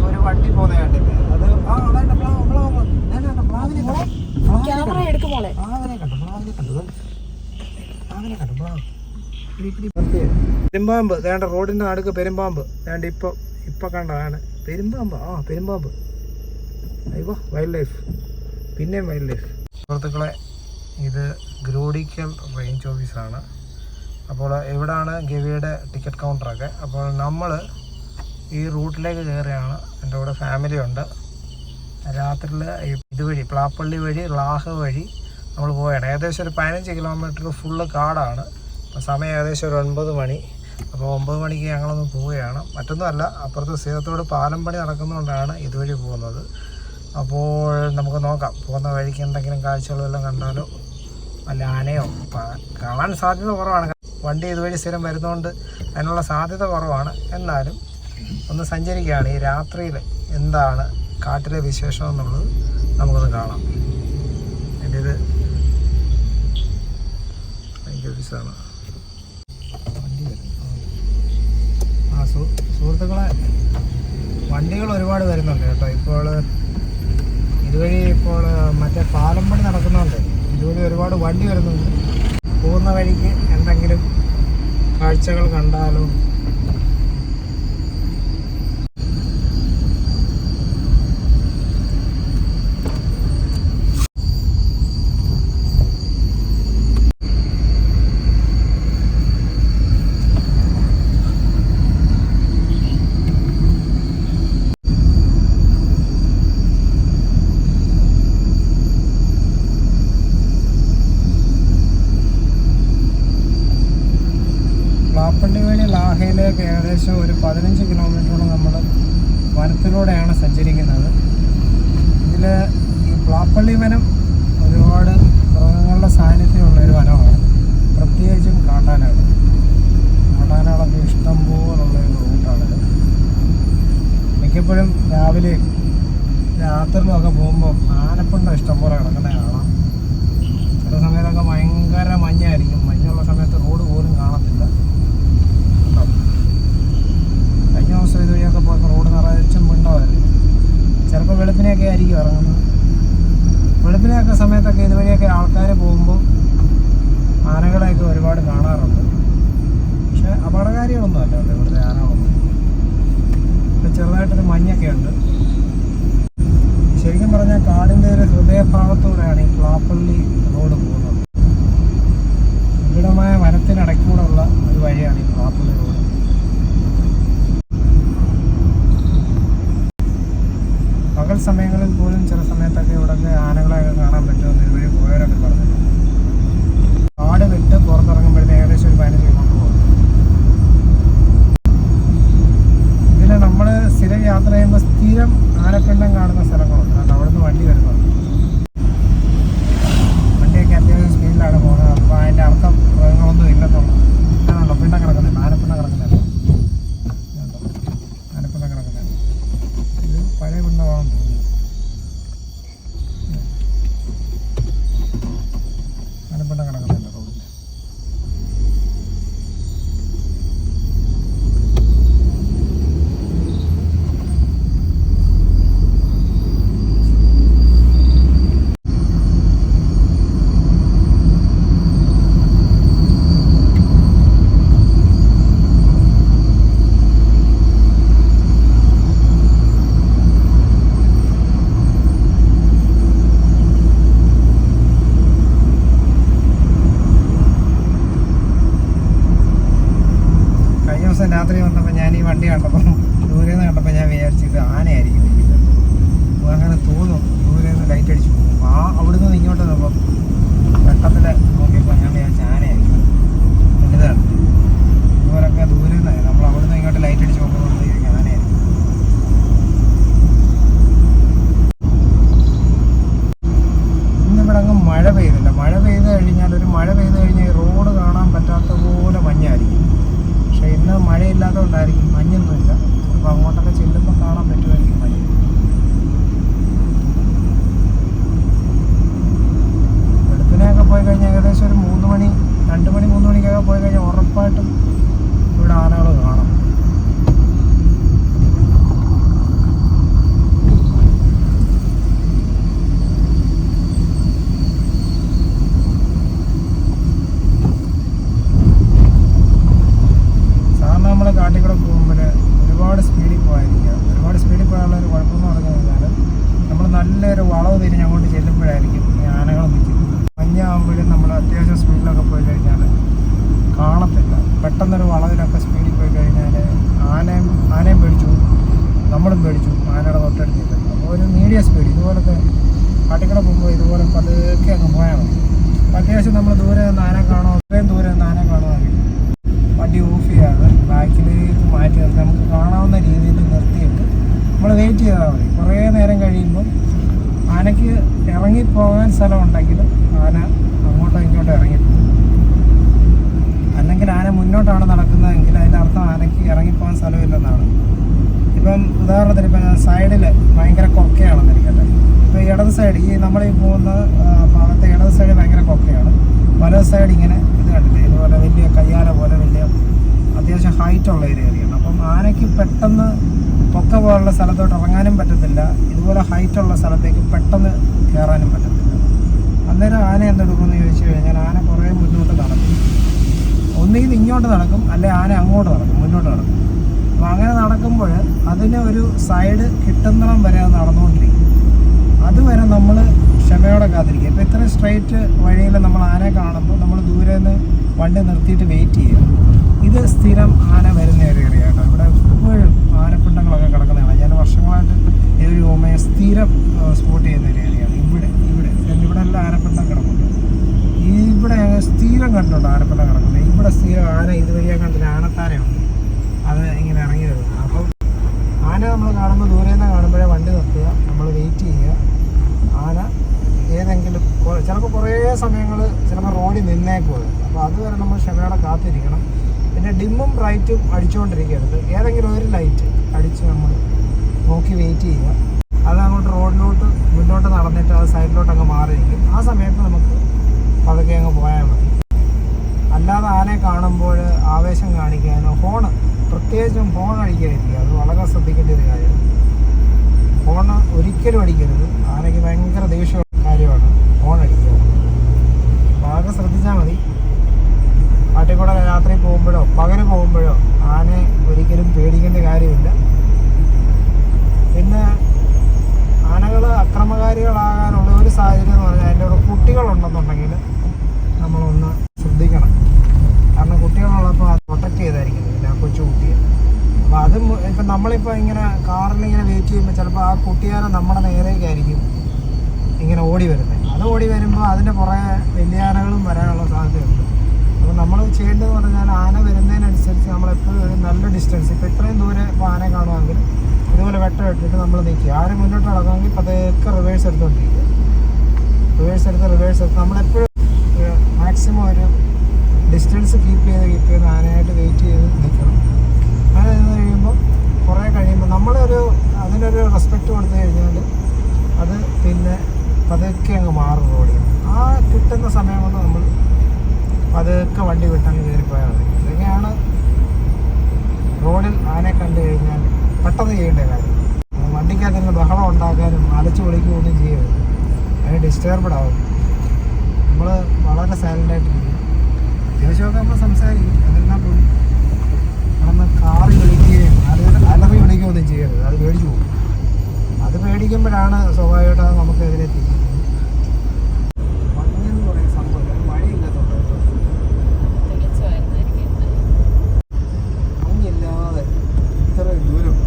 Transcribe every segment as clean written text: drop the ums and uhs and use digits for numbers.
ഒരു വണ്ടി പോകുന്ന കണ്ടില്ലേ? അത് അതായിട്ട് പെരുമ്പാമ്പ് വേണ്ട, റോഡിന്റെ നടുക്ക് പെരുമ്പാമ്പ് വേണ്ട. ഇപ്പൊ കണ്ടതാണ് പെരുമ്പാമ്പ്. പെരുമ്പാമ്പ്. അയ്യോ, വൈൽഡ് ലൈഫ്. പിന്നെയും വൈൽഡ് ലൈഫ്. സുഹൃത്തുക്കളെ, ഇത് ഗ്രോഡിക്കൽ റേഞ്ച് ഓഫീസാണ്. അപ്പോൾ ഇവിടാണ് ഗവിയുടെ ടിക്കറ്റ് കൗണ്ടറൊക്കെ. അപ്പോൾ നമ്മൾ ഈ റൂട്ടിലേക്ക് കയറിയാണ്. എൻ്റെ കൂടെ ഫാമിലി ഉണ്ട്. രാത്രിയിൽ ഇതുവഴി പ്ലാപ്പള്ളി വഴി ലാഹ് വഴി നമ്മൾ പോവുകയാണ്. ഏകദേശം ഒരു 15 കിലോമീറ്റർ ഫുള്ള് കാടാണ്. അപ്പോൾ സമയം ഏകദേശം ഒരു 9 മണി. അപ്പോൾ 9 മണിക്ക് ഞങ്ങളൊന്ന് പോവുകയാണ്. മറ്റൊന്നുമല്ല, അപ്പുറത്ത് സീതത്തോട് പാലം പണി നടക്കുന്നതുകൊണ്ടാണ് ഇതുവഴി പോകുന്നത്. അപ്പോൾ നമുക്ക് നോക്കാം, പോകുന്ന വഴിക്ക് എന്തെങ്കിലും കാഴ്ചകളെല്ലാം കണ്ടാലോ വല്ല ആനയോ കാണാൻ സാധ്യത കുറവാണ്. വണ്ടി ഇതുവഴി സ്ഥിരം വരുന്നതുകൊണ്ട് അതിനുള്ള സാധ്യത കുറവാണ്. എന്നാലും ഒന്ന് സഞ്ചരിക്കുകയാണ്. ഈ രാത്രിയിൽ എന്താണ് കാട്ടിലെ വിശേഷം എന്നുള്ളത് നമുക്കൊന്ന് കാണാം. എൻ്റെ ഇത് റേഞ്ച് ഓഫീസാണ്. വണ്ടി വരുന്നു. സുഹൃത്തുക്കളെ, വണ്ടികൾ ഒരുപാട് വരുന്നുണ്ട് കേട്ടോ. ഇതുവഴി മറ്റേ പാലം പണി നടക്കുന്നുണ്ട്. ഇതുവഴി ഒരുപാട് വണ്ടി വരുന്നുണ്ട്. പോകുന്ന വഴിക്ക് എന്തെങ്കിലും കാഴ്ചകൾ കണ്ടാലോ. പ്ലാപ്പള്ളി വഴി ലാഹയിലേക്ക് ഏകദേശം ഒരു 15 കിലോമീറ്ററോളം നമ്മൾ വനത്തിലൂടെയാണ് സഞ്ചരിക്കുന്നത്. ഇതിൽ ഈ പ്ലാപ്പള്ളി വനം ഒരുപാട് മൃഗങ്ങളുടെ സാന്നിധ്യമുള്ള ഒരു വനമാണ്. പ്രത്യേകിച്ചും കാട്ടാനകളൊക്കെ ഇഷ്ടം പോലുള്ള ഒരു റൂട്ടാണിത്. മിക്കപ്പോഴും രാവിലെയും രാത്രിയിലുമൊക്കെ പോകുമ്പോൾ ആനപ്പിണ്ടം ഇഷ്ടം പോലെ കിടക്കുന്ന കാണാം. ചില സമയത്തൊക്കെ ഭയങ്കര മഞ്ഞായിരിക്കും. മഞ്ഞുള്ള സമയത്ത് റോഡ് പോലും കാണത്തില്ല. കഴിഞ്ഞ ദിവസം ഇതുവഴിയൊക്കെ പോയപ്പോൾ റോഡ് നിറച്ചും പിണ്ടമായിരുന്നു. ചിലപ്പോൾ വെളുപ്പിനെയൊക്കെ ആയിരിക്കും ഇറങ്ങുന്നത്. വെളുപ്പിനെയൊക്കെ സമയത്തൊക്കെ ഇതുവഴിയൊക്കെ ആൾക്കാർ പോകുമ്പോൾ ആനകളെയൊക്കെ ഒരുപാട് കാണാറുണ്ട്. പക്ഷെ അപകടകാരികളൊന്നും അല്ല കേട്ടോ ഇവിടുത്തെ ആനകളൊന്നും. ഇവിടെ ചെറുതായിട്ടൊരു മഞ്ഞൊക്കെ ഉണ്ട്. ശരിക്കും പറഞ്ഞാൽ കാടിൻ്റെ ഒരു ഹൃദയഭാഗത്തൂടെയാണ് ഈ പ്ലാപ്പള്ളി റോഡ് പോകുന്നത്. വിപുലമായ വനത്തിനിടയ്ക്കൂടെയുള്ള ഒരു വഴിയാണ് ഈ പ്ലാപ്പള്ളി റോഡ്. പകൽ സമയങ്ങളിൽ പോലും ചില സമയത്തൊക്കെ ഇവിടെയൊക്കെ ആനകളെയൊക്കെ കാണാൻ പറ്റുമെന്ന് ഇതുവഴി പോയവരൊക്കെ പറഞ്ഞിട്ടുണ്ട്. കാട് വിട്ട് പുറത്തിറങ്ങുമ്പോഴത്തേക്ക് ഏകദേശം ഒരു 15 കിലോമീറ്റർ പോകും. ഇതിൽ നമ്മൾ സ്ഥിരം യാത്ര ചെയ്യുമ്പോൾ സ്ഥിരം ആനപ്പിണ്ടം കാണുന്ന സ്ഥലങ്ങളുണ്ട്. കാരണം അവിടെ നിന്ന് വണ്ടി വരുന്നുണ്ട്. വണ്ടിയൊക്കെ അത്യാവശ്യം സ്പീഡിലാണ് പോകുന്നത്. അപ്പോൾ അതിൻ്റെ അർത്ഥം മൃഗങ്ങളൊന്നും ഇല്ലെന്നുള്ളത്. ആണല്ലോ പിണ്ടം കിടക്കുന്നില്ല, ആനപ്പിണ്ടം കിടക്കുന്നില്ല. ആനപ്പിണ്ടം കിടക്കുന്നില്ല. ഇത് പഴയ പിണ്ടമാണെന്ന് തോന്നുന്നു. ആനപ്പിണ്ടം കിടക്കുന്നില്ല റോഡിൽ. നമ്മളും പേടിച്ചു ആനയുടെ തൊട്ടടുത്ത് നിൽക്കുന്നത്. അപ്പോൾ ഒരു മീഡിയം സ്പീഡ് ഇതുപോലത്തെ കാട്ടിക്കൂടെ പോകുമ്പോൾ ഇതുപോലെ പതുക്കെ അങ്ങ് പോയാൽ മതി. അത്യാവശ്യം നമ്മൾ ദൂരെ നിന്ന് ആന കാണുമോ അത്രയും ദൂരെ നിന്ന് ആന കാണുവാണെങ്കിൽ വണ്ടി ഓഫ് ചെയ്യാതെ ബാക്കിലേക്ക് മാറ്റി നിർത്തി നമുക്ക് കാണാവുന്ന രീതിയിൽ നിർത്തിയിട്ട് നമ്മൾ വെയിറ്റ് ചെയ്താൽ മതി. കുറേ നേരം കഴിയുമ്പോൾ ആനയ്ക്ക് ഇറങ്ങിപ്പോകാൻ സ്ഥലമുണ്ടെങ്കിൽ ആന അങ്ങോട്ടോ ഇങ്ങോട്ടോ ഇറങ്ങിപ്പോകും. അല്ലെങ്കിൽ ആന മുന്നോട്ടാണ് നടക്കുന്നതെങ്കിൽ അതിൻ്റെ അർത്ഥം ആനയ്ക്ക് ഇറങ്ങിപ്പോകാൻ സ്ഥലമില്ലെന്നാണ്. ഇപ്പം ഉദാഹരണത്തിന് ഇപ്പം സൈഡിൽ ഭയങ്കര കൊക്കയാണെന്നിരിക്കട്ടെ. ഇപ്പോൾ ഇടത് സൈഡ് ഈ നമ്മൾ ഈ പോകുന്ന ഭാഗത്തെ ഇടത് സൈഡ് ഭയങ്കര കൊക്കയാണ്, വലത് സൈഡ് ഇങ്ങനെ ഇത് കണ്ടില്ലേ ഇതുപോലെ വലിയ കയ്യാല പോലെ വലിയ അത്യാവശ്യം ഹൈറ്റുള്ള ഒരു ഏരിയയാണ്. അപ്പം ആനയ്ക്ക് പെട്ടെന്ന് പൊക്ക പോലുള്ള സ്ഥലത്തോട്ട് ഇറങ്ങാനും പറ്റത്തില്ല, ഇതുപോലെ ഹൈറ്റുള്ള സ്ഥലത്തേക്ക് പെട്ടെന്ന് കയറാനും പറ്റത്തില്ല. അന്നേരം ആന എന്തെടുക്കുമെന്ന് ചോദിച്ചു കഴിഞ്ഞാൽ ആന കുറേ മുന്നോട്ട് നടക്കും. ഒന്നുകിൽ ഇങ്ങോട്ട് നടക്കും, അല്ലെ ആന അങ്ങോട്ട് നടക്കും, മുന്നോട്ട് നടക്കും. അപ്പോൾ അങ്ങനെ നടക്കുമ്പോൾ അതിന് ഒരു സൈഡ് കിട്ടുന്നിടം വരെ അത് നടന്നുകൊണ്ടിരിക്കും. അതുവരെ നമ്മൾ ക്ഷമയോടെ കാത്തിരിക്കുക. ഇപ്പോൾ ഇത്രയും സ്ട്രെയിറ്റ് വഴിയിൽ നമ്മൾ ആനയെ കാണുമ്പോൾ നമ്മൾ ദൂരെ നിന്ന് വണ്ടി നിർത്തിയിട്ട് വെയിറ്റ് ചെയ്യുക. ഇത് സ്ഥിരം ആന വരുന്ന ഒരു ഏരിയ കേട്ടോ. ഇവിടെ എപ്പോഴും ആനപ്പിണ്ടങ്ങളൊക്കെ കിടക്കുന്നതാണ്. ഞാൻ വർഷങ്ങളായിട്ട് ഈ ഒരു ഓമയെ സ്ഥിരം സ്പോട്ട് ചെയ്യുന്ന ഒരു ഏരിയയാണ്. ഇവിടെ എല്ലാം ആനപ്പിണ്ടം കിടക്കുന്നുണ്ട്. ഇവിടെ സ്ഥിരം കണ്ടുണ്ട് ആനപ്പിണ്ടം കിടക്കുന്നത്. ഇവിടെ സ്ഥിരം ആന ഇതുവഴിയാ കണ്ടില്ല, ആനത്താരയുണ്ട്, അത് ഇങ്ങനെ ഇറങ്ങി വരുന്നത്. അപ്പം ആന നമ്മൾ കാണുമ്പോൾ ദൂരെ നിന്ന് കാണുമ്പോഴേ വണ്ടി നിർത്തുക, നമ്മൾ വെയിറ്റ് ചെയ്യുക. ആന ഏതെങ്കിലും ചിലപ്പോൾ കുറേ സമയങ്ങൾ ചിലപ്പോൾ റോഡിൽ നിന്നേക്കും. അപ്പോൾ അതുവരെ നമ്മൾ ക്ഷമയോടെ കാത്തിരിക്കണം. പിന്നെ ഡിമ്മും ബ്രൈറ്റും അടിച്ചുകൊണ്ടിരിക്കരുത്. ഏതെങ്കിലും ഒരു ലൈറ്റ് അടിച്ച് നമ്മൾ നോക്കി വെയിറ്റ് ചെയ്യുക. അത് അങ്ങോട്ട് റോഡിലോട്ട് മുന്നോട്ട് നടന്നിട്ട് അത് സൈഡിലോട്ട് അങ്ങ് മാറിയിരിക്കും. ആ സമയത്ത് നമുക്ക് പതുക്കെ അങ്ങ് പോയാൽ മതി. അല്ലാതെ ആനയെ കാണുമ്പോൾ ആവേശം കാണിക്കാനോ പ്രത്യേകിച്ചും ഫോൺ അടിക്കാതിരിക്കുക. അത് വളരെ ശ്രദ്ധിക്കേണ്ട ഒരു കാര്യമാണ്. ഫോൺ ഒരിക്കലും അടിക്കരുത്. ആനയ്ക്ക് ഭയങ്കര ദേഷ്യമുള്ള കാര്യമാണ് ഫോൺ അടിക്കുക. ആകെ ശ്രദ്ധിച്ചാൽ മതി. കാട്ടിക്കൂടെ രാത്രി പോകുമ്പോഴോ പകല് പോകുമ്പോഴോ ആനയെ ഒരിക്കലും പേടിക്കേണ്ട കാര്യമില്ല. പിന്നെ ആനകൾ അക്രമകാരികളാകാനുള്ള ഒരു സാഹചര്യം എന്ന് പറഞ്ഞാൽ അതിൻ്റെ കൂടെ കുട്ടികളുണ്ടെന്നുണ്ടെങ്കിൽ നമ്മളൊന്ന് ശ്രദ്ധിക്കണം. കാരണം കുട്ടികളുള്ളപ്പോൾ അത് പ്രൊട്ടക്റ്റ് ചെയ്തായിരിക്കും ആ കൊച്ചു കുട്ടിയെ. അപ്പോൾ അതും ഇപ്പം നമ്മളിപ്പോൾ ഇങ്ങനെ കാറിൽ ഇങ്ങനെ വെയിറ്റ് ചെയ്യുമ്പോൾ ചിലപ്പോൾ ആ കുട്ടിയാനെ നമ്മുടെ നേരേക്കായിരിക്കും ഇങ്ങനെ ഓടി വരുന്നത്. അത് ഓടി വരുമ്പോൾ അതിൻ്റെ പുറകെ വലിയ ആനകളും വരാനുള്ള സാധ്യതയുണ്ട്. അപ്പോൾ നമ്മൾ ചെയ്യേണ്ടതെന്ന് പറഞ്ഞാൽ ആന വരുന്നതിനനുസരിച്ച് നമ്മളെപ്പോഴും ഒരു നല്ല ഡിസ്റ്റൻസ്, ഇപ്പോൾ ഇത്രയും ദൂരെ ഇപ്പോൾ ആനയെ കാണുവാണെങ്കിൽ ഇതുപോലെ വെട്ടം ഇട്ടിട്ട് നമ്മൾ നിൽക്കുക. ആന മുന്നോട്ട് നടക്കുമെങ്കിൽ പതുക്കെ റിവേഴ്സ് എടുത്തുകൊണ്ടിരിക്കുക. റിവേഴ്സ് എടുത്ത് നമ്മളെപ്പോഴും മാക്സിമം ഒരു ഡിസ്റ്റൻസ് കീപ്പ് ചെയ്ത് ആനയായിട്ട് വെയിറ്റ് ചെയ്ത് നിൽക്കണം. അങ്ങനെ നിന്ന് കഴിയുമ്പോൾ കുറേ കഴിയുമ്പോൾ അതിനൊരു റെസ്പെക്റ്റ് കൊടുത്തു കഴിഞ്ഞാൽ അത് പിന്നെ പതുക്കെ അങ്ങ് മാറും റോഡിൽ. ആ കിട്ടുന്ന സമയം കൊണ്ട് നമ്മൾ പതുക്കെ വണ്ടി വിട്ടങ്ങ് കയറിപ്പോയാൽ മതി. ഇതൊക്കെയാണ് റോഡിൽ ആനയെ കണ്ടു കഴിഞ്ഞാൽ പെട്ടെന്ന് ചെയ്യേണ്ട കാര്യം. വണ്ടിക്കകത്ത് ബഹളം ഉണ്ടാക്കാനും അലച്ചു പൊളിക്കുകയൊന്നും ചെയ്യരുത്. അതിന് ഡിസ്റ്റർബ്ഡ് ആവും. നമ്മൾ വളരെ സൈലൻ്റായിട്ടിരിക്കും. അത്യാവശ്യമൊക്കെ നമ്മൾ സംസാരിക്കും, എന്നിരുന്നാൽ പോലും നമ്മളൊന്ന് കാറി വിളിക്കുകയും അലറി വിളിക്കുകയൊന്നും ചെയ്യരുത്. അത് പേടിച്ചു പോകും. അത് പേടിക്കുമ്പോഴാണ് സ്വാഭാവികമായിട്ട് നമുക്കെതിരെ തിരിക്കുന്നത്. മഞ്ഞെന്ന് പറയുന്ന സംഭവം മഴയില്ലാത്തതുകൊണ്ട് മഞ്ഞില്ലാതെ ഇത്ര ദൂരം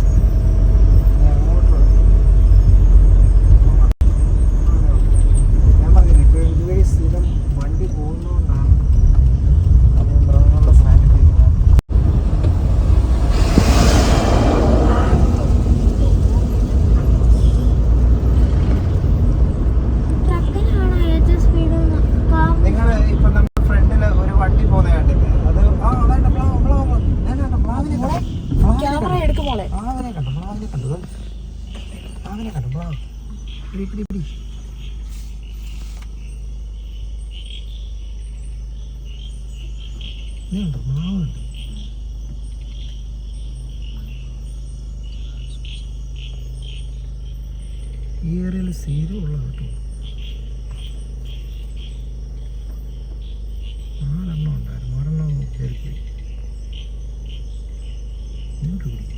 അങ്ങോട്ട് ഞാൻ പറഞ്ഞില്ല. ഇപ്പോൾ ഇതുവഴി സ്ഥിരം വണ്ടി പോകുന്നതുകൊണ്ടാണ് മൃഗങ്ങളുടെ സാന്നിധ്യം. നിങ്ങൾ ഇപ്പം നമ്മുടെ ഫ്രണ്ടിൽ ഒരു വണ്ടി പോകുന്ന കണ്ടില്ലേ? അത് അതായത് പ്ലാവിനെ കണ്ടു. പിടി ഇതുണ്ട്, പ്ലാവുണ്ട്. ഈ ഏരിയയിൽ സ്ഥിരം ഉള്ള കേട്ടോ. 4 എണ്ണം ഉണ്ടായിരുന്നു, 1 എണ്ണം കയറിപ്പോയി. ഇങ്ങോട്ട് പിടിക്കും.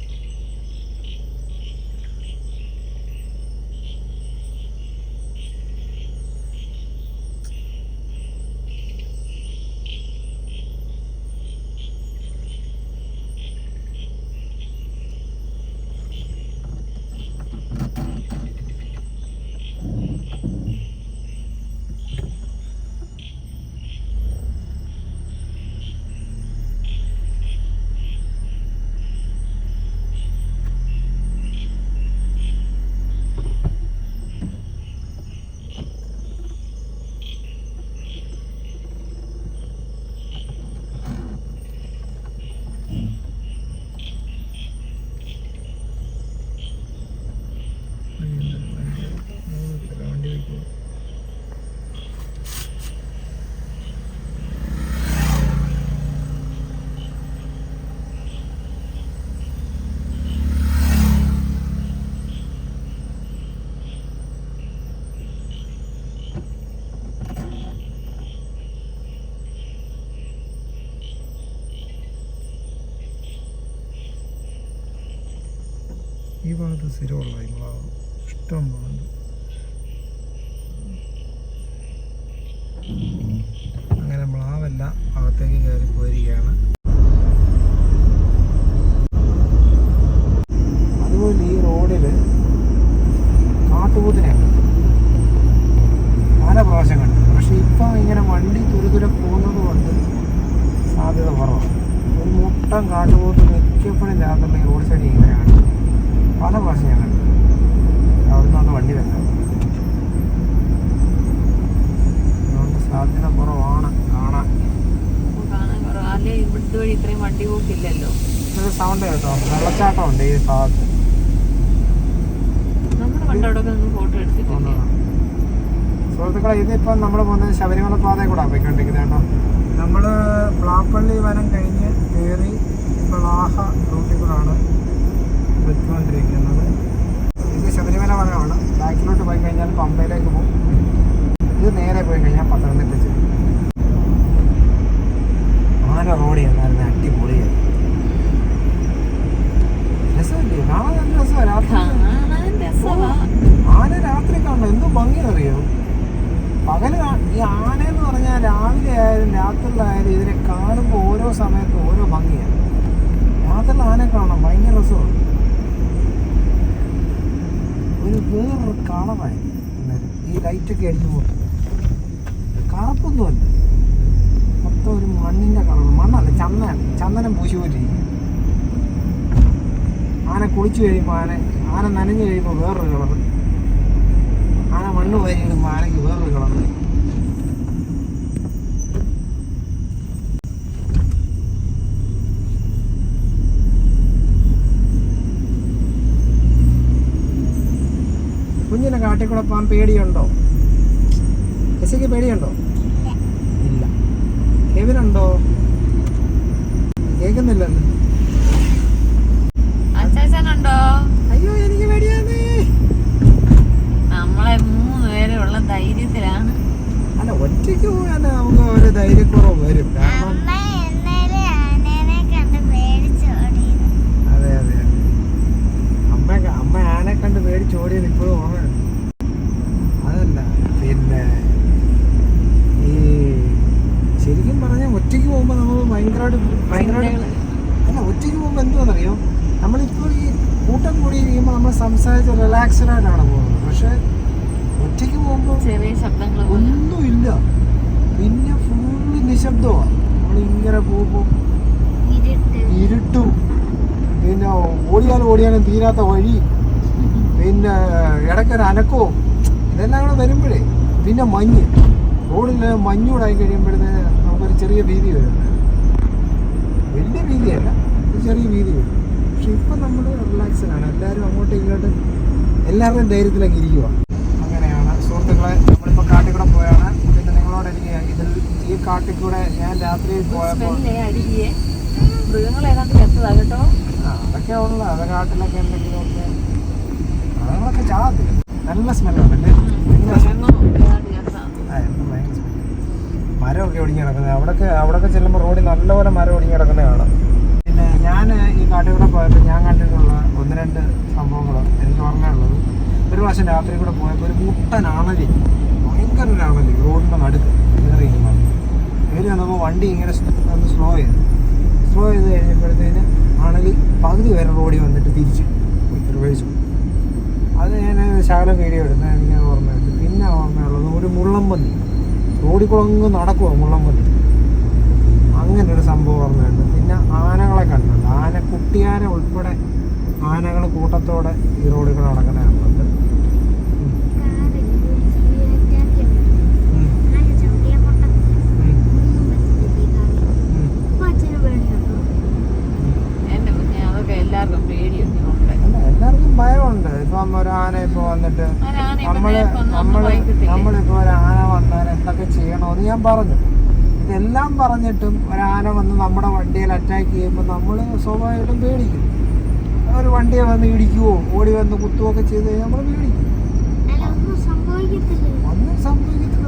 ഭാഗത്ത് സ്ഥിരമുള്ള ഈ പ്ലാവ് ഇഷ്ടം പോകുന്നുണ്ട്. അങ്ങനെ പ്ലാവെല്ലാം അകത്തേക്ക് കയറി പോയിരിക്കുകയാണ്. അതുപോലെ ഈ റോഡിൽ കാട്ടുപോത്തിനെയുണ്ട് പല പ്രാവശ്യം കണ്ടു. പക്ഷെ ഇപ്പം ഇങ്ങനെ വണ്ടി തുരുതുരെ പോകുന്നത് കൊണ്ട് സാധ്യത കുറവാണ്. ഒരു മുട്ടം കാട്ടുപോത്ത് മിക്കപ്പോഴും രാത്രി ഈ റോഡ് സൈഡിൽ ഇങ്ങനെയാണ് പല പ്രാവശ്യം ഞാൻ കണ്ടു. അവിടെ നിന്നൊന്ന് വണ്ടി വെക്കാം, അതുകൊണ്ട് സാധ്യത കുറവാണ് കാണാൻ. ഇത്രയും വണ്ടി പോക്കില്ലല്ലോ. ഇതൊരു സൗണ്ട് കേട്ടോ, വെള്ളച്ചാട്ടം ഉണ്ട് ഈ ഭാഗത്ത്. സുഹൃത്തുക്കളെ, ഇതിപ്പം നമ്മൾ പോകുന്നത് ശബരിമല പാതയിൽ കൂടെ പോയിക്കൊണ്ടിരിക്കുന്നത് കേട്ടോ. നമ്മൾ പ്ലാപ്പള്ളി വനം കഴിഞ്ഞ് കയറി ഇപ്പോൾ ആഹ റൂട്ടിൽ കൂടെയാണ് വെച്ചുകൊണ്ടിരിക്കുന്നത്. ഇത് ശബരിമല വനമാണ്. ബാക്കിലോട്ട് പോയി കഴിഞ്ഞാൽ പമ്പയിലേക്ക് പോകും. ഇത് നേരെ പോയി കഴിഞ്ഞാൽ പത്തനംതിട്ട ചെല്ലും. ആന റോഡിൽ എന്നായിരുന്നു അടിപൊളിയായി. രസമല്ലേ കാണാൻ? നല്ല രസമാണ്. ആന രാത്രി കാണണം എന്തോ ഭംഗിയറിയോ. പകല് ഈ ആനയെന്ന് പറഞ്ഞാൽ രാവിലെ ആയാലും രാത്രിയിലായാലും ഇതിനെ കാണുമ്പോൾ ഓരോ സമയത്തും ഓരോ ഭംഗിയാണ്. രാത്രിയിൽ ആന കാണാം, ഭയങ്കര രസമാണ്. ഒരു വേറൊരു കളറായി ഈ ലൈറ്റൊക്കെ അടിക്കുമ്പോൾ. കറുപ്പൊന്നുമല്ല, മൊത്തം ഒരു മണ്ണിൻ്റെ കളർ. മണ്ണല്ല, ചന്ദനം പൂശി പോയിട്ടിരിക്കും. ആന കുളിച്ച് കഴിയുമ്പോൾ ആന നനഞ്ഞു കഴിയുമ്പോൾ വേറൊരു കളർ. ആന മണ്ണ് വാരിയിടുമ്പോൾ ആനയ്ക്ക് വേറൊരു കളർ. കുഞ്ഞിനെ കാട്ടിൽ കൂടെ പോകാൻ പേടിയുണ്ടോ? ജെസ്സിക്ക് പേടിയുണ്ടോ? ഇല്ല. കെവിനുണ്ടോ? കേൾക്കുന്നില്ലല്ലോ. അയ്യോ എനിക്ക് പേടിയാന്നേ. നമ്മളെ 3 പേരുള്ള ധൈര്യത്തിലാണ്. അല്ല, ഒറ്റയ്ക്ക് പോയാൽ നമുക്ക് ഒരു ധൈര്യക്കുറവ് വരും. കാരണം അതെ അതെ അതെ, അമ്മ ആനെ കണ്ട് പേടിച്ചോടിയത് ഇപ്പോഴും ഓർമ്മയുണ്ട്. അതല്ല, പിന്നെ ഈ ശരിക്കും പറഞ്ഞാൽ ഒറ്റയ്ക്ക് പോകുമ്പോൾ നമ്മൾ ഭയങ്കരമായിട്ട് അല്ല, ഒറ്റയ്ക്ക് പോകുമ്പോൾ എന്തുവാണെന്നറിയോ, നമ്മളിപ്പോൾ ഈ കൂട്ടം കൂടിയിരിക്കുമ്പോൾ നമ്മൾ സംസാരിച്ച് റിലാക്സ്ഡ് ആയിട്ടാണ് പോകുന്നത്. പക്ഷെ ഒറ്റയ്ക്ക് പോകുമ്പോൾ ചെറിയ ശബ്ദങ്ങൾ ഒന്നുമില്ല, പിന്നെ ഫുള്ള് നിശബ്ദമാണ്. നമ്മളിങ്ങനെ പോകുമ്പോൾ ഇരുട്ടും, പിന്നെ ഓടിയാലും തീരാത്ത വഴി, പിന്നെ ഇടയ്ക്കൊരു അനക്കവും, ഇതെല്ലാം കൂടെ വരുമ്പോഴേ പിന്നെ റോഡിൽ മഞ്ഞൂടായി കഴിയുമ്പോഴത്തേന് നമുക്കൊരു ചെറിയ ഭീതി വരും. വലിയ ഭീതിയല്ല, ഒരു ചെറിയ ഭീതി വരും. പക്ഷെ ഇപ്പം നമ്മൾ റിലാക്സ്ഡാണ്. എല്ലാവരും അങ്ങോട്ടും ഇങ്ങോട്ടും എല്ലാവരുടെയും ധൈര്യത്തിലൊക്കെ ഇരിക്കുക. അങ്ങനെയാണ് സുഹൃത്തുക്കളെ, നമ്മളിപ്പോൾ കാട്ടിൽ കൂടെ പോയാണ്. പിന്നെ നിങ്ങളോട് എനിക്ക് ഈ കാട്ടിൽ കൂടെ ഞാൻ രാത്രി പോയപ്പോൾ അതൊക്കെ ഉള്ള അത് കാട്ടിലൊക്കെ എന്തെങ്കിലുമൊക്കെ അതൊക്കെ ചാതി നല്ല സ്മെല്ലുണ്ടല്ലേ. മരമൊക്കെ ഒടിഞ്ഞ് കിടക്കുന്നത് അവിടെയൊക്കെ ചെല്ലുമ്പോൾ റോഡിൽ നല്ലപോലെ മരം ഒടിഞ്ഞ് കിടക്കുന്നതാണ്. പിന്നെ ഞാൻ ഈ കാട്ടിൽ കൂടെ പോയപ്പോൾ ഞാൻ കണ്ടിട്ടുള്ള 1-2 സംഭവങ്ങൾ എനിക്ക് ഓർമ്മയുള്ളത്, ഒരു പ്രാവശ്യം രാത്രി കൂടെ പോയപ്പോൾ ഒരു മുട്ടനാണലി, ഭയങ്കര ഒരു ആണലി റോഡിൻ്റെ നടുക്ക് കയറി വന്നപ്പോൾ വണ്ടി ഇങ്ങനെ ഒന്ന് സ്ലോ ചെയ്ത് കഴിഞ്ഞപ്പോഴത്തേന് ആണലി പകുതി വരെ റോഡിൽ വന്നിട്ട് തിരിച്ചു റിവേഴ്സ്. അത് ഞാൻ ശകലം വീഡിയോ എടുക്കുന്നത് എനിക്ക് ഓർമ്മയുണ്ട്. പിന്നെ ഓർമ്മയുള്ളത് ഒരു മുള്ളംപന്നി റോഡിൽ കൂടെ അങ്ങ് നടക്കുമോ മുള്ളംപന്നി, അങ്ങനെ ഒരു സംഭവം ഓർമ്മയുണ്ട്. പിന്നെ ആനകളെ കണ്ടിട്ടുണ്ട്, കുട്ടിയാന ഉൾപ്പെടെ ആനകൾ കൂട്ടത്തോടെ ഈ റോഡിൽ കൂടെ നടക്കുന്ന കണ്ടിട്ടുണ്ട്. എല്ലാവർക്കും ഭയമുണ്ട്. ഇപ്പം ഒരു ആന ഇപ്പോൾ വന്നിട്ട് നമ്മളിപ്പോൾ ഒരു ആന വന്നാൽ എന്തൊക്കെ ചെയ്യണമെന്ന് ഞാൻ പറഞ്ഞു. ഇതെല്ലാം പറഞ്ഞിട്ടും ഒരാന വന്ന് നമ്മുടെ വണ്ടിയിൽ അറ്റാക്ക് ചെയ്യുമ്പോൾ നമ്മൾ സ്വാഭാവികമായിട്ടും പേടിക്കും. ഒരു വണ്ടിയെ വന്ന് ഇടിക്കുവോ ഓടി വന്ന് കുത്തുവോ ഒക്കെ ചെയ്ത് കഴിഞ്ഞാൽ നമ്മൾ പേടിക്കും. ഒന്നും സംഭവിക്കത്തില്ല.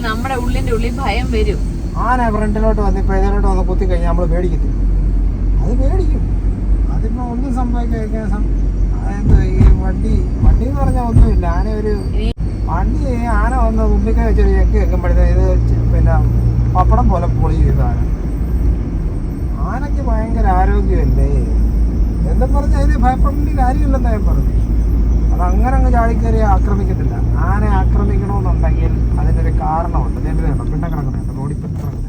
നമ്മുടെ ഉള്ളിൽ ഭയം വരും. ആന ഫ്രണ്ടിലോട്ട് വന്ന് ഇപ്പോൾ ഇതിലോട്ട് വന്ന് കുത്തി കഴിഞ്ഞാൽ നമ്മൾ പേടിക്കത്തില്ല, അത് പേടിക്കും. സംഭവിക്കാൻ ഈ വണ്ടി എന്ന് പറഞ്ഞാൽ ഒന്നുമില്ല. ആന വന്ന് മുമ്പിൽ വെച്ചൊരു ചെക്ക് വെക്കുമ്പോഴത്തേക്ക് ഇത് പിന്നെ പപ്പടം പോലെ പൊളി ചെയ്താണ്. ആനയ്ക്ക് ഭയങ്കര ആരോഗ്യമല്ലേ എന്നും പറഞ്ഞ് അതിന് ഭയപ്പെടേണ്ട കാര്യമില്ലെന്ന് ഞാൻ പറഞ്ഞു. അതങ്ങനെ അങ്ങ് ചാടിക്കയറി ആക്രമിക്കത്തില്ല. ആനയെ ആക്രമിക്കണമെന്നുണ്ടെങ്കിൽ അതിനൊരു കാരണമുണ്ട്. പിന്നെ കിടക്കുന്നുണ്ട് റോഡിൽ കിടക്കുന്നുണ്ട്.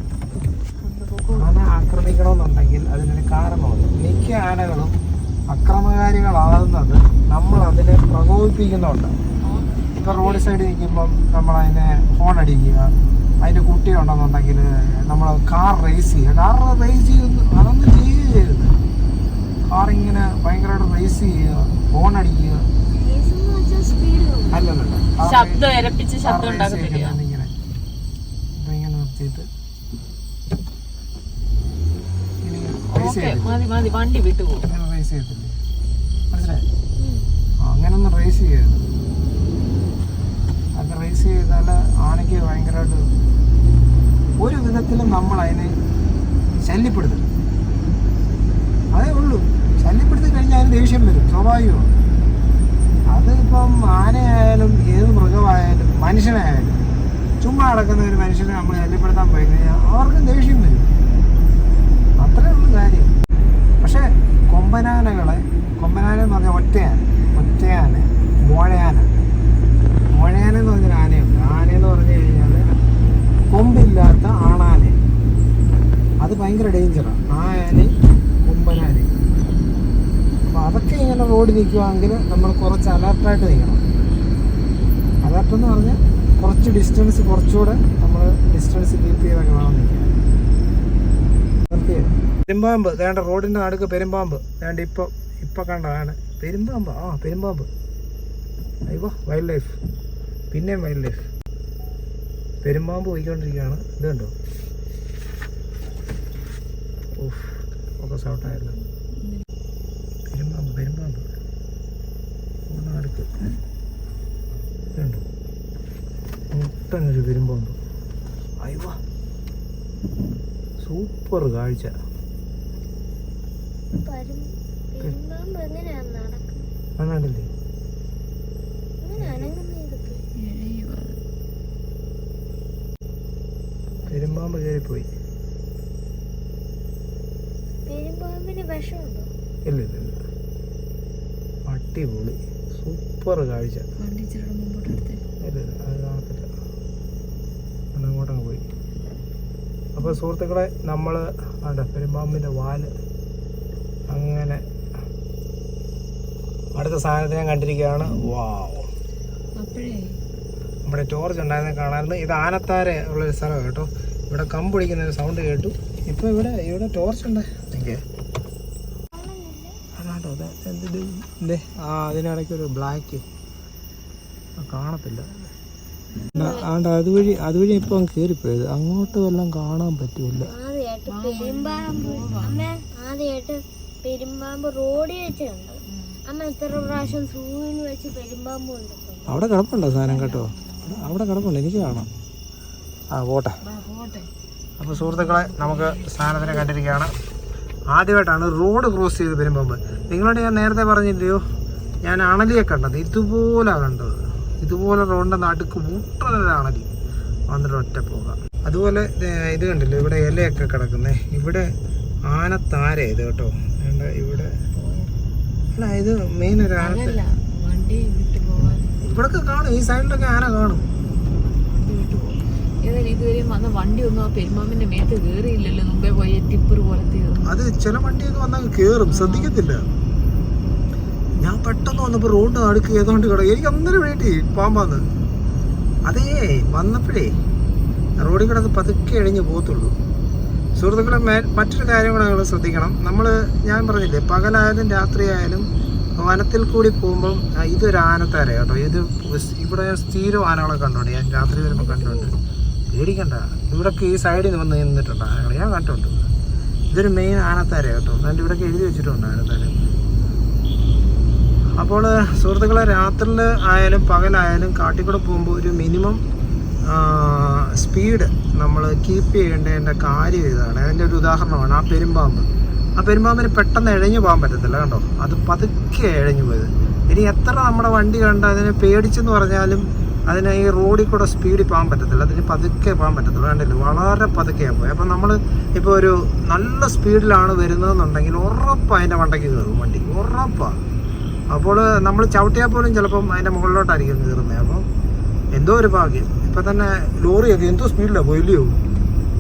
ആന ആക്രമിക്കണമെന്നുണ്ടെങ്കിൽ അതിനൊരു കാരണമുണ്ട്. മിക്ക ആനകളും അക്രമകാരികളാകുന്നത് നമ്മൾ അതിനെ പ്രകോപിപ്പിക്കുന്നുണ്ട്. ഇപ്പം റോഡ് സൈഡിൽ നിൽക്കുമ്പം നമ്മളതിനെ ഹോൺ അടിക്കുക, അതിൻ്റെ കുട്ടിയുണ്ടെന്നുണ്ടെങ്കിൽ നമ്മൾ കാർ റേസ് ചെയ്യുക. അതൊന്നും ചെയ്യരുത്. കാറിങ്ങനെ ഭയങ്കരമായിട്ട് റേസ് ചെയ്യുക, ഹോൺ അടിക്കുക. അല്ലല്ല ഇങ്ങനെ നിർത്തിയിട്ട് വണ്ടി വിട്ടുപോകും. റേസ് ചെയ്യത്തില്ലേ? മനസ്സിലായി? അങ്ങനൊന്നും റേസ് ചെയ്യരുത്. അത് റേസ് ചെയ്താൽ ആനയ്ക്ക് ഭയങ്കരമായിട്ട് ഒരു വിധത്തിലും നമ്മൾ അതിനെ ശല്യപ്പെടുത്തരുത്. അതേ ഉള്ളൂ. ശല്യപ്പെടുത്തി കഴിഞ്ഞാൽ അതിന് ദേഷ്യം വരും, സ്വാഭാവികമാണ്. അതിപ്പം ആനയായാലും ഏത് മൃഗമായാലും മനുഷ്യനായാലും ചുമ്മാ നടക്കുന്ന ഒരു മനുഷ്യനെ നമ്മൾ ശല്യപ്പെടുത്താൻ പോയി കഴിഞ്ഞാൽ അവർക്ക് ദേഷ്യം വരും. അത്രേ ഉള്ളൂ കാര്യം. പക്ഷേ കൊമ്പനാന എന്ന് പറഞ്ഞാൽ ഒറ്റയാന മോഴയാന എന്ന് പറഞ്ഞൊരു ആനയുണ്ട്. ആനയെന്ന് പറഞ്ഞു കഴിഞ്ഞാൽ കൊമ്പില്ലാത്ത ആണാന. അത് ഭയങ്കര ഡേഞ്ചറാണ്. ആ ആനയും കൊമ്പനാനയും. അപ്പോൾ അതൊക്കെ ഇങ്ങനെ റോഡിൽ നിൽക്കുവാണെങ്കിൽ നമ്മൾ കുറച്ച് അലർട്ടായിട്ട് നിൽക്കണം. അലർട്ടെന്ന് പറഞ്ഞാൽ കുറച്ചുകൂടെ നമ്മൾ ഡിസ്റ്റൻസ് കീപ്പ് ചെയ്തൊക്കെ വേണം നിൽക്കാൻ. പെരുമ്പാമ്പ് വേണ്ട, റോഡിൻ്റെ നടുക്ക് പെരുമ്പാമ്പ് വേണ്ട. ഇപ്പം കണ്ടതാണ് പെരുമ്പാമ്പ്. പെരുമ്പാമ്പ്. അയ്യോ, വൈൽഡ് ലൈഫ്. പിന്നെയും വൈൽഡ് ലൈഫ്. പെരുമ്പാമ്പ് പോയിക്കൊണ്ടിരിക്കുകയാണ്. ഇത് കണ്ടോ? Of, focus ഔട്ടായിരുന്നു. പെരുമ്പാമ്പ് നടുക്ക് ഇതുണ്ടോ? മുട്ടനൊരു പെരുമ്പാമ്പ്. അയ്യോ, സൂപ്പർ കാഴ്ച. കാണാണ്ടില്ലേ? പെരുമ്പാമ്പ് കയറിപ്പോയി. ഇല്ല അടിപൊളി സൂപ്പർ കാഴ്ച. ഇല്ല അത് കാണത്തില്ല, അങ്ങോട്ടങ്ങ് പോയി. അപ്പോൾ സുഹൃത്തുക്കളെ, നമ്മൾ പെരുമ്പാമ്പിൻ്റെ വാല് അങ്ങനെ അടുത്ത സാധനത്തെ ഞാൻ കണ്ടിരിക്കുകയാണ്. വാവ്, നമ്മുടെ ടോർച്ച് ഉണ്ടായിരുന്ന കാണാറുണ്ട്. ഇത് ആനത്താര ഉള്ളൊരു സ്ഥലമാണ് കേട്ടോ. ഇവിടെ കമ്പൊടിക്കുന്ന ഒരു സൗണ്ട് കേട്ടു. ഇപ്പോൾ ഇവിടെ ടോർച്ച് ഉണ്ട്. എനിക്ക് അതാണ്ടോ എന്തിൻ്റെ അതിനിടയ്ക്കൊരു ബ്ലാക്ക് കാണത്തില്ല. അതുവഴി ഇപ്പം കയറിപ്പോയത്. അങ്ങോട്ട് വല്ലതും കാണാൻ പറ്റൂല. പെരുമ്പാമ്പ് റോഡിൽ വെച്ച് കണ്ടു. അമ്മ എത്ര പ്രാവശ്യം സൂവിന് വെച്ച് പെരുമ്പാമ്പ് ഉണ്ട്. അവിടെ കിടപ്പുണ്ടോ സാധനം കേട്ടോ? അവിടെ കിടപ്പുണ്ട്, എനിക്ക് കാണാം. പോട്ടെ. അപ്പോൾ സുഹൃത്തുക്കളെ, നമുക്ക് സാധനത്തിനെ കണ്ടിരിക്കുകയാണ്. ആദ്യമായിട്ടാണ് റോഡ് ക്രോസ് ചെയ്ത് പെരുമ്പാമ്പ്. നിങ്ങളോട് ഞാൻ നേരത്തെ പറഞ്ഞില്ലയോ, ഞാൻ അണലിയെ കണ്ടത് ഇതുപോലെ കണ്ടത്. ഇതുപോലെ റോഡിൻ്റെ നടുക്ക് മുട്ടനൊരാണലി വന്നിട്ട് ഒറ്റ പോകാം. അതുപോലെ ഇത് കണ്ടില്ലേ, ഇവിടെ ഇലയൊക്കെ കിടക്കുന്നേ. ഇവിടെ ആനത്താര ഇത് കേട്ടോ. ഇവിടെ അല്ല, ഇത് മെയിൻ ഒരു ആന. ഇവിടൊക്കെ കാണും, ഈ സൈഡിലൊക്കെ ആന കാണും. വണ്ടി ഒന്നും ആ പെരുമ്പാമ്പിന്റെ മേത്ത് കേറിയില്ലല്ലോ. മുമ്പേ പോയ ടിപ്പർ പോലത്തെ അത് ചില വണ്ടിയൊക്കെ വന്നാൽ കേറും, ശ്രദ്ധിക്കത്തില്ല. ഞാൻ പെട്ടെന്ന് വന്നപ്പോൾ റോഡ് അടുക്ക് ഏതോണ്ട് കിടക്കും. എനിക്ക് അന്നേരം വേണ്ടി പാമ്പാന്ന്. അതേ വന്നപ്പോഴേ റോഡിൽ കിടന്ന് പതുക്കെ എഴിഞ്ഞ് പോകത്തുള്ളൂ. സുഹൃത്തുക്കളെ, മറ്റൊരു കാര്യം കൂടെ നിങ്ങൾ ശ്രദ്ധിക്കണം. ഞാൻ പറഞ്ഞില്ലേ, പകലായാലും രാത്രിയായാലും വനത്തിൽ കൂടി പോകുമ്പം ഇതൊരു ആനത്താര കേട്ടോ. ഇവിടെ സ്ഥിരം ആനകളെ കണ്ടോണ്ട് ഞാൻ രാത്രി വരുമ്പോൾ കണ്ടോണ്ട്. പേടിക്കണ്ട, ഇവിടൊക്കെ ഈ സൈഡിൽ നിന്ന് വന്ന് നിന്നിട്ടുണ്ട് ആനകൾ, ഞാൻ കണ്ടിട്ടുണ്ട്. ഇതൊരു മെയിൻ ആനത്താര കേട്ടോ. അതുകൊണ്ട് ഇവിടെയൊക്കെ എഴുതി വെച്ചിട്ടുണ്ട് ആനത്താര. അപ്പോൾ സുഹൃത്തുക്കളെ, രാത്രിയിൽ ആയാലും പകലായാലും കാട്ടിക്കൂടെ പോകുമ്പോൾ ഒരു മിനിമം സ്പീഡ് നമ്മൾ കീപ്പ് ചെയ്യേണ്ടതിൻ്റെ കാര്യം ഇതാണ്. അതിൻ്റെ ഒരു ഉദാഹരണമാണ് ആ പെരുമ്പാമ്പ്. ആ പെരുമ്പാമ്പിന് പെട്ടെന്ന് ഇഴഞ്ഞു പോകാൻ പറ്റത്തില്ല കണ്ടോ, അത് പതുക്കെ ഇഴഞ്ഞു പോയത്. ഇനി എത്ര നമ്മുടെ വണ്ടി കണ്ട് അതിനെ പേടിച്ചെന്ന് പറഞ്ഞാലും അതിന് ഈ റോഡിൽ കൂടെ സ്പീഡിൽ പോകാൻ പറ്റത്തില്ല, അതിന് പതുക്കെ പോകാൻ പറ്റത്തില്ല. കണ്ടില്ല, വളരെ പതുക്കെയാണ് പോയി. അപ്പം നമ്മൾ ഇപ്പോൾ ഒരു നല്ല സ്പീഡിലാണ് വരുന്നതെന്നുണ്ടെങ്കിൽ ഉറപ്പാണ് അതിൻ്റെ മണ്ടയ്ക്ക് കയറും വണ്ടി, ഉറപ്പാണ്. അപ്പോൾ നമ്മൾ ചവിട്ടിയാൽ പോലും ചിലപ്പം അതിൻ്റെ മുകളിലോട്ടായിരിക്കും കയറുന്നത്. അപ്പം എന്തോ ഒരു ഭാഗ്യം. ഇപ്പം തന്നെ ലോറിയൊക്കെ എന്തോ സ്പീഡിലാണ് പോയില്ലയോ?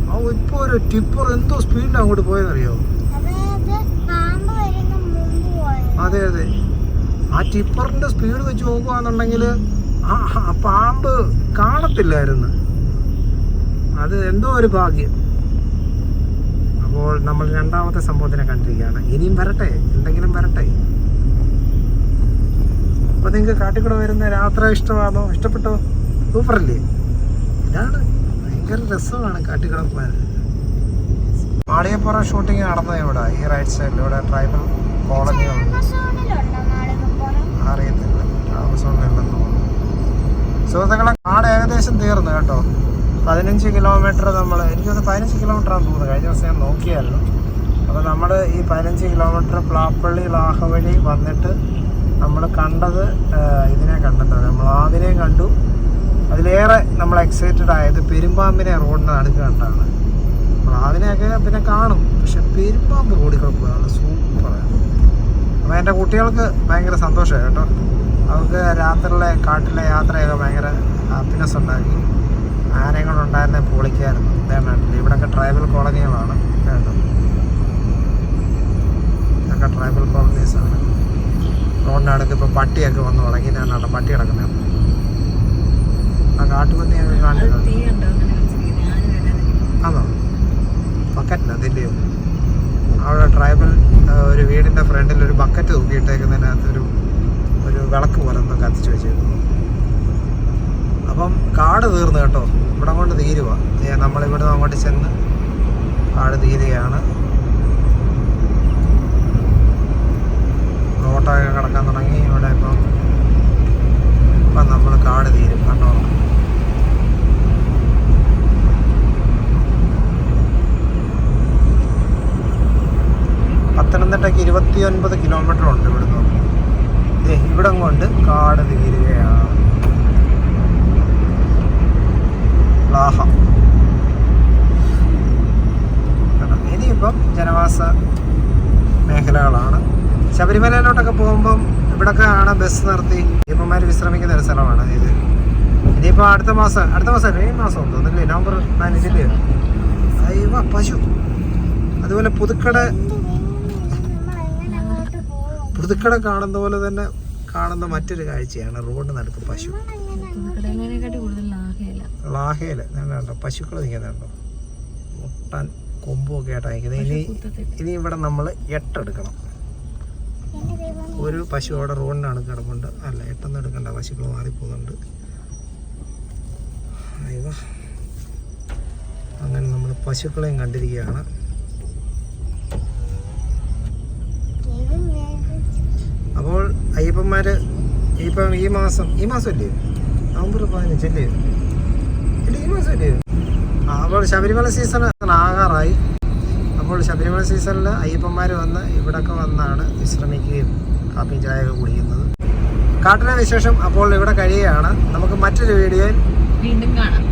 ആ ഇപ്പോൾ ഒരു ടിപ്പർ എന്തോ സ്പീഡിലാണ് അങ്ങോട്ട് പോയതറിയോ? അതെ അതെ, ആ ടിപ്പറിൻ്റെ സ്പീഡ് വെച്ച് നോക്കുകയാണെന്നുണ്ടെങ്കിൽ ആ പാമ്പ് കാണത്തില്ലായിരുന്നു. അത് എന്തോ ഒരു ഭാഗ്യം. അപ്പോൾ നമ്മൾ രണ്ടാമത്തെ സംഭവത്തിനെ കണ്ടിരിക്കുകയാണ്. ഇനിയും വരട്ടെ, എന്തെങ്കിലും വരട്ടെ. അപ്പോൾ നിങ്ങൾക്ക് കാട്ടിക്കൂടെ വരുന്ന യാത്ര ഇഷ്ടമാണോ? ഇഷ്ടപ്പെട്ടോ? സൂപ്പറല്ലേ? ഇതാണ് ഭയങ്കര രസമാണ് കാട്ടിക്കൂടെ പോകാൻ. മാളികപ്പുറം ഷൂട്ടിങ് നടന്നത് ഇവിടെ ഈ റൈറ്റ് സൈഡിൽ. ഇവിടെ ട്രൈബൽ കോളനികളുണ്ട്. അറിയത്തില്ല, ആമസോണിലുണ്ടെന്ന് തോന്നുന്നു. സുഹൃത്തുക്കളെ, കാട് ഏകദേശം തീർന്നു കേട്ടോ. 15 കിലോമീറ്റർ നമ്മൾ, എനിക്കൊന്ന് 15 കിലോമീറ്ററാണെന്ന് തോന്നുന്നു. കഴിഞ്ഞ ദിവസം ഞാൻ നോക്കിയായിരുന്നു. അപ്പോൾ നമ്മൾ ഈ 15 കിലോമീറ്റർ പ്ലാപ്പള്ളി ലാഹ വഴി വന്നിട്ട് നമ്മൾ കണ്ടത് ഇതിനെ കണ്ടെന്നത്, നമ്മൾ ആവിനെ കണ്ടു. അതിലേറെ നമ്മൾ എക്സൈറ്റഡ് ആയത് പെരുമ്പാമ്പിനെ റോഡിന് നടുക്ക് കണ്ടാണ്. ആവിനെയൊക്കെ പിന്നെ കാണും, പക്ഷെ പെരുമ്പാമ്പ് റോഡിൽ കുഴപ്പമാണ്, സൂപ്പറാണ്. അപ്പോൾ എൻ്റെ കുട്ടികൾക്ക് ഭയങ്കര സന്തോഷമായി കേട്ടോ. അവർക്ക് രാത്രിയിലെ കാട്ടിലെ യാത്രയൊക്കെ ഭയങ്കര ഹാപ്പിനെസ് ഉണ്ടാക്കി. ആനയും കൂടെ ഉണ്ടായിരുന്നെ പൊളിക്കായിരുന്നു. ഇതേണ്ടില്ല, ഇവിടെയൊക്കെ ട്രൈബൽ കോളനികളാണ് കേട്ടോ. ഇതൊക്കെ ട്രൈബൽ കോളനീസാണ്. റോഡിനടുക്ക് ഇപ്പോൾ പട്ടിയൊക്കെ വന്ന് തുടങ്ങി. ഞാൻ കേട്ടോ പട്ടി കിടക്കുന്നത്. ആ കാട്ടുപന്നിയൊക്കെ കാണിട്ടുണ്ട്. ആണോ? ബക്കറ്റില്ല അതിൻ്റെയോ? അവിടെ ട്രൈബൽ ഒരു വീടിൻ്റെ ഫ്രണ്ടിൽ ഒരു ബക്കറ്റ് തൂക്കിയിട്ടേക്കുന്നതിനകത്ത് ഒരു വിളക്ക് പോലെ എന്തോ കത്തിച്ച് വെച്ചേക്കുന്നു. അപ്പം കാട് തീർന്നു കേട്ടോ. ഇവിടെ കൊണ്ട് തീരുക. നമ്മളിവിടെ അങ്ങോട്ട് ചെന്ന് കാട് തീരുകയാണ്. റോട്ടൊക്കെ കിടക്കാൻ തുടങ്ങി ഇവിടെ. ഇപ്പം നമ്മൾ കാട് തീരും കണ്ടോ. പത്തനംതിട്ടയ്ക്ക് 29 കിലോമീറ്റർ ഉണ്ട് ഇവിടുന്ന്. ഇവിടെ കൊണ്ട് കാട് തീരുകയാണ്. ലാഹ ഇനിയിപ്പം ജനവാസ മേഖലകളാണ്. ശബരിമലയിലോട്ടൊക്കെ പോകുമ്പം ഇവിടൊക്കെ ആണ് ബസ് നിർത്തി അയ്യപ്പന്മാർ വിശ്രമിക്കുന്ന ഒരു സ്ഥലമാണ് ഇത്. ഇനിയിപ്പോൾ അടുത്ത മാസം ഈ മാസം തോന്നുന്നില്ലേ, നവംബർ 15 അയ്യവ പശു. അതുപോലെ പുതുക്കട കാണുന്ന പോലെ തന്നെ കാണുന്ന മറ്റൊരു കാഴ്ചയാണ് റോഡ് നടുക്ക് പശു. ലാഹയില് കണ്ടോ പശുക്കൾ നിൽക്കുന്നുണ്ടോ, മുട്ടാൻ കൊമ്പൊക്കെ ആയിട്ടാണ് നിൽക്കുന്നത്. ഇനി ഇവിടെ നമ്മൾ 8 എടുക്കണം. ഒരു പശു അവിടെ റോഡിനാണ് കിടപ്പുണ്ട്. അല്ല, 8 എടുക്കണ്ട, പശുക്കൾ മാറിപ്പോകുന്നുണ്ട്. അയ്യോ, അങ്ങനെ നമ്മൾ പശുക്കളെയും കണ്ടിരിക്കുകയാണ്. അപ്പോൾ അയ്യപ്പന്മാർ ഇപ്പം ഈ മാസം അല്ലേ, നവംബർ 15 അല്ലേ? ഇല്ല, ഈ മാസം അല്ലേ? അപ്പോൾ ശബരിമല സീസൺ ആകാറായി. അപ്പോൾ ശബരിമല സീസണിൽ അയ്യപ്പന്മാർ വന്ന് ഇവിടൊക്കെ വന്നാണ് വിശ്രമിക്കുകയും കാപ്പിയും ചായയൊക്കെ കുടിക്കുന്നത്. കാട്ടിലെ വിശേഷം അപ്പോൾ ഇവിടെ കഴിയുകയാണ്. നമുക്ക് മറ്റൊരു വീഡിയോയിൽ വീണ്ടും കാണാം.